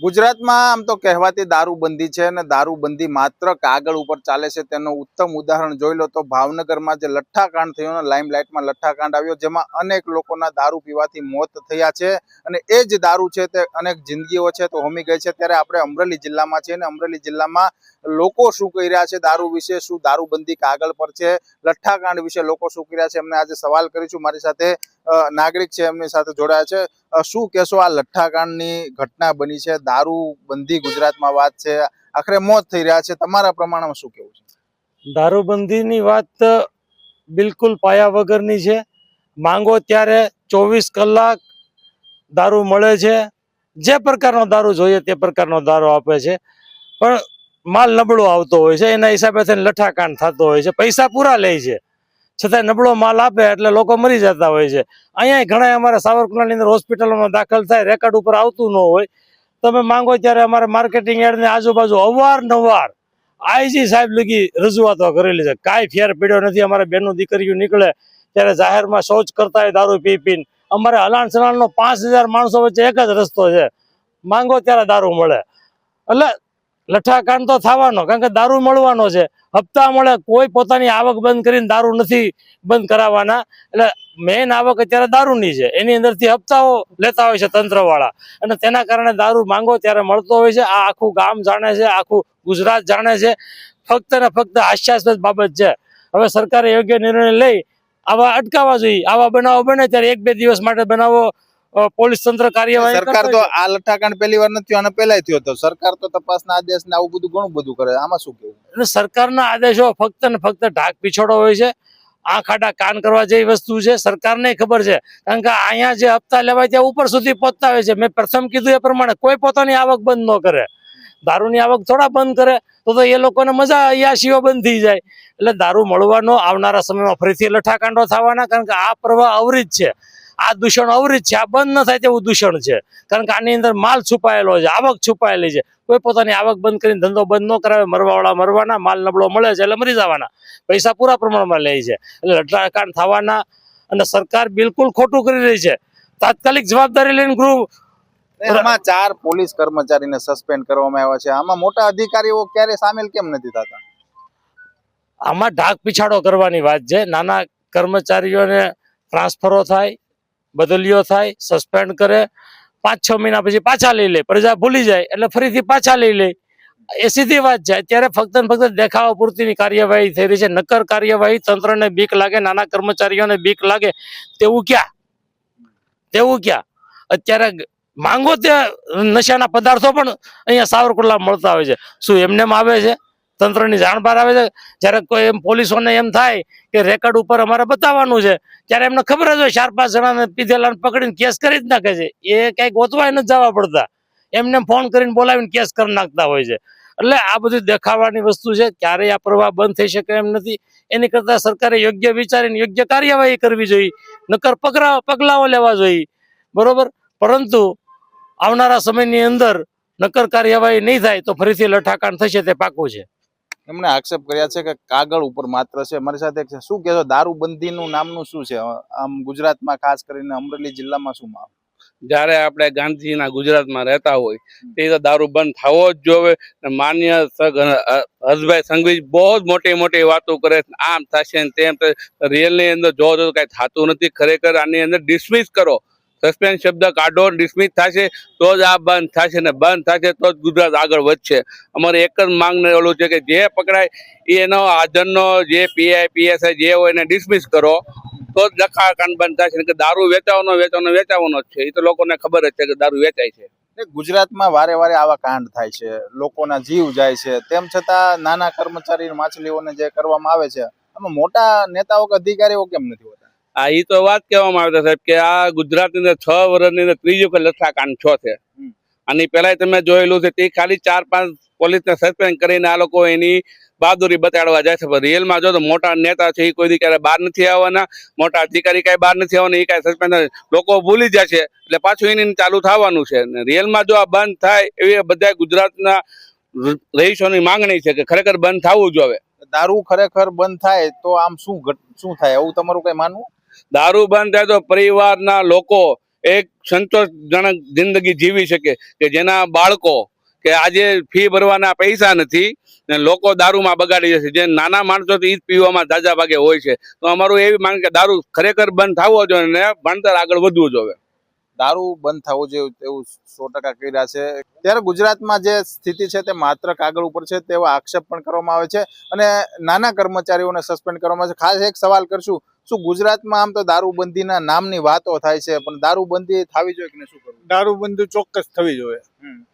ગુજરાતમાં આમ તો કહેવાતી દારૂબંધી છે અને દારૂબંધી માત્ર કાગળ ઉપર ચાલે છે તેનું ઉત્તમ ઉદાહરણ જોઈ લો તો ભાવનગરમાં જે લઠ્ઠાકાંડ થયો ને લાઇમલાઇટમાં લઠ્ઠાકાંડ આવ્યો જેમાં અનેક લોકોના દારૂ પીવાથી મોત થયા છે અને એ જ દારૂ છે તે અનેક જિંદગીઓ છે તો હોમી ગઈ છે। ત્યારે આપણે અમરેલી જિલ્લામાં છીએ અને અમરેલી જિલ્લામાં લોકો શું કહી રહ્યા છે દારૂ વિશે, શું દારૂબંધી કાગળ પર છે, લઠ્ઠાકાંડ વિશે લોકો શું કહી રહ્યા છે, એમને આજે સવાલ કરીશું। મારી સાથે નાગરિક છે, એમની સાથે જોડાયા છે। શું કહેશો, આ લઠ્ઠાકાંડની ઘટના બની છે, દારૂબંધી ગુજરાતમાં વાત છે, આખરે મોત થઈ રહ્યા છે, તમારા પ્રમાણમાં શું કહેવું છે? દારૂબંધીની વાત બિલકુલ પાયા વગરની છે। માંગો ત્યારે 24 કલાક દારૂ મળે છે, જે પ્રકારનો દારૂ જોઈએ તે પ્રકારનો દારૂ આપે છે, પણ માલ નબળો આવતો હોય છે, એના હિસાબે થઈને લઠ્ઠાકાંડ થતો હોય છે। પૈસા પૂરા લે છે છતાં નબળો માલ આપે એટલે લોકો મરી જતા હોય છે। અહીંયા ઘણા અમારા સાવરકુંડલાની અંદર હોસ્પિટલોમાં દાખલ થાય, રેકોર્ડ ઉપર આવતું ન હોય। તમે માંગો ત્યારે અમારે માર્કેટિંગ યાર્ડની આજુબાજુ અવારનવાર આઈજી સાહેબ લગી રજૂઆતો કરેલી છે, કાંઈ ફેર પડ્યો નથી। અમારે બેનો દીકરીઓ નીકળે ત્યારે જાહેરમાં શૌચ કરતા હોય દારૂ પી પીને। અમારે હલાણ સલાણનો 5000 માણસો વચ્ચે એક જ રસ્તો છે, માંગો ત્યારે દારૂ મળે। એટલે લઠ્ઠાકાંડ તો થવાનો, કારણ કે દારૂ મળવાનો છે, હપ્તા મળે। કોઈ પોતાની આવક બંધ કરીને દારૂ નથી બંધ કરાવવાના। એટલે મેઇન આવક અત્યારે દારૂની છે, એની અંદરથી હપ્તાઓ લેતા હોય છે તંત્રવાળા, અને તેના કારણે દારૂ માંગો ત્યારે મળતો હોય છે। આ આખું ગામ જાણે છે, આખું ગુજરાત જાણે છે। ફક્ત ને ફક્ત હાસ્યાસ્પદ બાબત છે। હવે સરકારે યોગ્ય નિર્ણય લઈ આવા અટકાવવા જોઈએ। આવા બનાવો બને ત્યારે 1-2 દિવસ માટે બનાવો, પોલીસ તંત્ર કાર્યવાહી સરકાર તો આ લઠ્ઠાકાંડ પહેલી વાર નથી થયો અને પહેલા થયો હતો। સરકાર તો તપાસના આદેશ ને આવું બધું ઘણું બધું કરે, આમાં શું કેવું? એટલે સરકારના આદેશો ફક્ત ને ફક્ત ઢાક પીછોડો હોય છે, આંખ આડા કાન કરવા જેવી વસ્તુ છે। સરકારને ખબર છે, કારણ કે અહીંયા જે હપ્તા લેવાય ત્યાં ઉપર સુધી પહોંચતા હોય છે। મેં પ્રથમ કીધું એ પ્રમાણે કોઈ પોતાની આવક બંધ ન કરે, દારૂની આવક થોડા બંધ કરે તો એ લોકોને મજા યાશીઓ બંધ થઈ જાય। એટલે દારૂ મળવાનો આવનારા સમયમાં ફરીથી લઠ્ઠાકાંડો થવાના, કારણ કે આ પ્રવાહ અવરિત છે, આ દૂષણ અવરિત છે, આ બંધ ન થાય તેવું દૂષણ છે। કારણ કે આની અંદર માલ છુપાયેલો છે, આવક છુપાયેલી છે। કોઈ પોતાની આવક બંધ કરીને ધંધો બંધ ન કરાવે, મરવાવાળા મરવાના, માલ નબળો મળે છે એટલે મરી જવાના, પૈસા પૂરા પ્રમાણમાં લે છે, એટલે લઠ્ઠાકાંડ થવાના। અને સરકાર બિલકુલ ખોટું કરી રહી છે, તાત્કાલિક જવાબદારી લઈને ગૃહ આમાં 4 પોલીસ કર્મચારીને સસ્પેન્ડ કરવામાં આવ્યા છે, આમાં મોટા અધિકારીઓ ક્યારે સામેલ કેમ નથી થતા? આમાં ઢાક પીછાડો કરવાની વાત છે। નાના કર્મચારીઓને ટ્રાન્સફરો થાય, બદલીઓ થાય, સસ્પેન્ડ કરે, 5-6 મહિના પછી પાછા લઈ લે, પ્રજા ભૂલી જાય એટલે ફરીથી પાછા લઈ લે, એ સીધી વાત છે। અત્યારે ફક્ત ને ફક્ત દેખાવા પૂરતીની કાર્યવાહી થઈ રહી છે, નક્કર કાર્યવાહી તંત્રને બીક લાગે, નાના કર્મચારીઓને બીક લાગે તેવું ક્યાં? અત્યારે માંગો ત્યાં નશાના પદાર્થો પણ અહીંયા સાવરકુંડલા મળતા હોય છે, શું એમનેમ આવે છે? તંત્રની જાણ બહાર આવે છે? જ્યારે કોઈ એમ પોલીસોને એમ થાય કે રેકર્ડ ઉપર અમારે બતાવવાનું છે, ત્યારે એમને ખબર જ હોય 4-5 જણાને પીધેલાને પકડીને કેસ કરી જ નાખે છે। એ કઈક ગોતવાય નથી જવા પડતા, એમને ફોન કરીને બોલાવીને કેસ કરી નાખતા હોય છે। એટલે આ બધી દેખાવાની વસ્તુ છે, ક્યારેય આ પ્રવાહ બંધ થઈ શકે એમ નથી। એની કરતા સરકારે યોગ્ય વિચારીને યોગ્ય કાર્યવાહી કરવી જોઈએ, નક્કર પગલાઓ લેવા જોઈએ, બરોબર। પરંતુ આવનારા સમયની અંદર નક્કર કાર્યવાહી નહીં થાય તો ફરીથી લઠ્ઠાકાંડ થશે, તે પાકું છે। એમણે આક્ષેપ કર્યા છે કે કાગળ ઉપર માત્ર છે। મારી સાથે શું કહેશો, દારૂબંધીનું નામનું શું છે આમ ગુજરાતમાં, ખાસ કરીને અમરેલી જિલ્લામાં શું માહોલ? જયારે આપણે ગાંધીજીના ગુજરાતમાં રહેતા હોય તે તો દારૂ બંધ થવો જ જોવે। માન્ય હર્ષભાઈ સંઘવી બહુ જ મોટી મોટી વાતો કરે, આમ થશે ને તેમ થશે, રિયલની અંદર જો કઈ થતું નથી। ખરેખર આની અંદર ડિસમિસ કરો, સસ્પેન્ડ શબ્દ કાઢો, ડિસમિસ થશે તો જ આ બંધ થશે, ને બંધ થશે તો જ ગુજરાત આગળ વધશે। અમારે એક જ માંગને ઓલું છે કે જે પકડાય એનો હાજરનો જે પીઆઈ પીએસઆઈ જે હોય એને ડિસમિસ કરો તો જ લઠ્ઠાકાંડ બંધ થશે। કે દારૂ વેચાવાનો જ છે, એ તો લોકોને ખબર જ છે કે દારૂ વેચાય છે। ગુજરાતમાં વારે વારે આવા કાંડ થાય છે, લોકોના જીવ જાય છે, તેમ છતાં નાના કર્મચારી માછલીઓને જે કરવામાં આવે છે, આમાં મોટા નેતાઓ કે અધિકારીઓ કેમ નથી હોતા? હા, એ તો વાત કહેવામાં આવે છે સાહેબ કે આ ગુજરાતની અંદર 6 વર્ષની અંદર ત્રીજો વખત લઠ્ઠાકાંડ છે। આની પહેલા તમે જોયેલું છે, તે ખાલી 4-5 પોલીસને સસ્પેન્ડ કરીને આ લોકો એની બહાદુરી બતાડવા જાય છે। રિયલમાં જો તો મોટા નેતા છે એ કોઈ દી ક્યારે બહાર નથી આવવાના, મોટા અધિકારી કઈ બહાર નથી આવવાના, એ કઈ સસ્પેન્ડ લોકો ભૂલી જશે એટલે પાછું એની ચાલુ થવાનું છે। રિયલમાં જો આ બંધ થાય એવી બધા ગુજરાતના રહીશોની માંગણી છે કે ખરેખર બંધ થવું જોઈએ। દારૂ ખરેખર બંધ થાય તો આમ શું થાય, એવું તમારું કઈ માનવું? દારૂ બંધ થાય તો પરિવારના લોકો એક સંતોષજનક જિંદગી જીવી શકે, કે જેના બાળકો કે આજે ફી ભરવાના પૈસા નથી ને લોકો દારૂમાં બગાડી જશે, જે નાના માણસો તો ઈ જ પીવામાં જાજા ભાગે હોય છે. તો અમારું એવી માંગ કે દારૂ ખરેખર બંધ થવો જોઈએ ને ભણતર આગળ વધવું જોઈએ. દારૂ બંધ થવું જોઈએ એવું 100% કહી રહ્યા છે. ત્યારે ગુજરાતમાં જે સ્થિતિ છે તે માત્ર કાગળ ઉપર છે તેવો આક્ષેપ પણ કરવામાં આવે છે અને નાના કર્મચારીઓને સસ્પેન્ડ કરવામાં આવે છે. ખાસ એક સવાલ કરશું, શું ગુજરાતમાં આમ તો દારૂબંધીના નામની વાતો થાય છે, પણ દારૂબંધી થવી જોઈએ કે શું કરવું? દારૂબંધી ચોક્કસ થવી જોઈએ.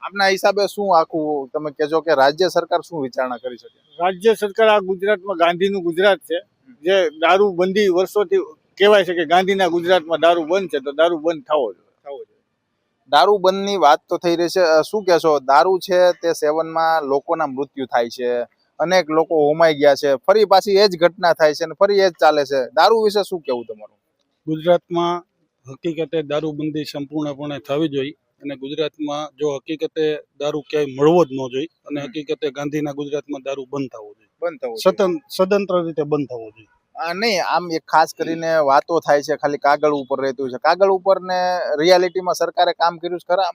આપના હિસાબે શું આખું તમે કહેજો કે રાજ્ય સરકાર શું વિચારણા કરી શકે? રાજ્ય સરકાર આ ગુજરાતમાં ગાંધીનું ગુજરાત છે, જે દારૂબંધી વર્ષોથી કહેવાય છે કે ગાંધીના ગુજરાતમાં દારૂ બંધ છે, તો દારૂ બંધ થવો જોઈએ. દારૂ બંધની વાત તો થઈ રહી છે, શું કહેશો? દારૂ છે તે સેવનમાં લોકોના મૃત્યુ થાય છે, અનેક લોકો હોમાઈ ગયા છે, ફરી પાછી એ જ ઘટના થાય છે અને ફરી એ જ ચાલે છે. દારૂ વિશે શું કહેવું તમારું? ગુજરાતમાં હકીકતે દારૂબંધી સંપૂર્ણપણે થવી જોઈએ અને ગુજરાતમાં જો હકીકતે દારૂ ક્યાંય મળવો જ ન જોઈએ અને હકીકતે ગાંધીના ગુજરાતમાં દારૂ બંધ થવો જોઈએ, બંધ થવું સ્વતંત્ર રીતે બંધ થવો જોઈએ. નહીં, આમ એક ખાસ કરીને વાતો થાય છે, ખાલી કાગળ ઉપર રહેતું છે. કાગળ ઉપર ને રિયાલિટીમાં સરકારે કામ કર્યું છે ખરા?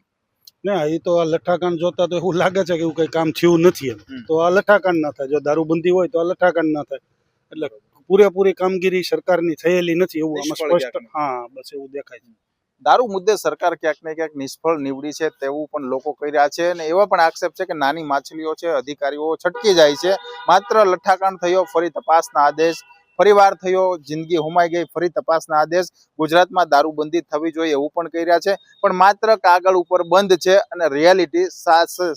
ના, એ તો આ લઠ્ઠાકાંડ જોતા તો એવું લાગે છે કે એવું કઈ કામ થયું નથી એમ. તો આ લઠ્ઠાકાંડ ના થાય, જો દારૂબંધી હોય તો આ લઠ્ઠાકાંડ ના થાય. એટલે પૂરેપૂરી કામગીરી સરકારની થયેલી નથી એવું આમાં સ્પષ્ટ, હા બસ એવું દેખાય છે. દારૂ મુદ્દે સરકાર ક્યાંક ને ક્યાંક નિષ્ફળ નીવડી છે તેવું પણ લોકો કહી રહ્યા છે અને એવા પણ આક્ષેપ છે કે નાની માછલીઓ છે, અધિકારીઓ છટકી જાય છે. માત્ર લઠ્ઠાકાંડ થયો, ફરી તપાસના આદેશ, ફરીવાર થયો, જિંદગી હોમાઈ ગઈ, ફરી તપાસના આદેશ. ગુજરાતમાં દારૂબંધી થવી જોઈએ એવું પણ કહી રહ્યા છે, પણ માત્ર કાગળ ઉપર બંધ છે અને રિયાલિટી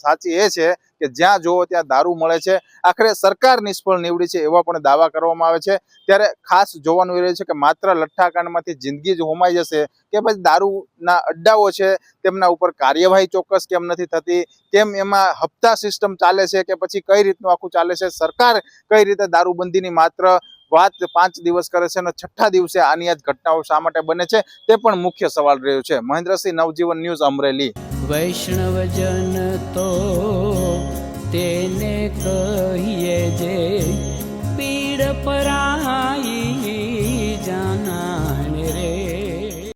સાચી એ છે કે જ્યાં જોવો ત્યાં દારૂ મળે છે. આખરે સરકાર નિષ્ફળ નીવડી છે એવા પણ દાવા કરવામાં આવે છે. ત્યારે ખાસ જોવાનું એ રહ્યું છે કે માત્ર લઠ્ઠાકાંડમાંથી જિંદગી જ હોમાઈ જશે કે પછી દારૂના અડ્ડાઓ છે તેમના ઉપર કાર્યવાહી ચોક્કસ કેમ નથી થતી, કેમ એમાં હપ્તા સિસ્ટમ ચાલે છે કે પછી કઈ રીતનું આખું ચાલે છે, સરકાર કઈ રીતે દારૂબંધીની માત્ર વાત 5 દિવસ કરે છે અને 6ઠ્ઠા દિવસે આની જ ઘટનાઓ શા માટે બને છે તે પણ મુખ્ય સવાલ રહ્યો છે. મહેન્દ્રસિંહ, નવજીવન ન્યૂઝ, અમરેલી. વૈષ્ણવજન તો તેને કહીએ જે પીડ પર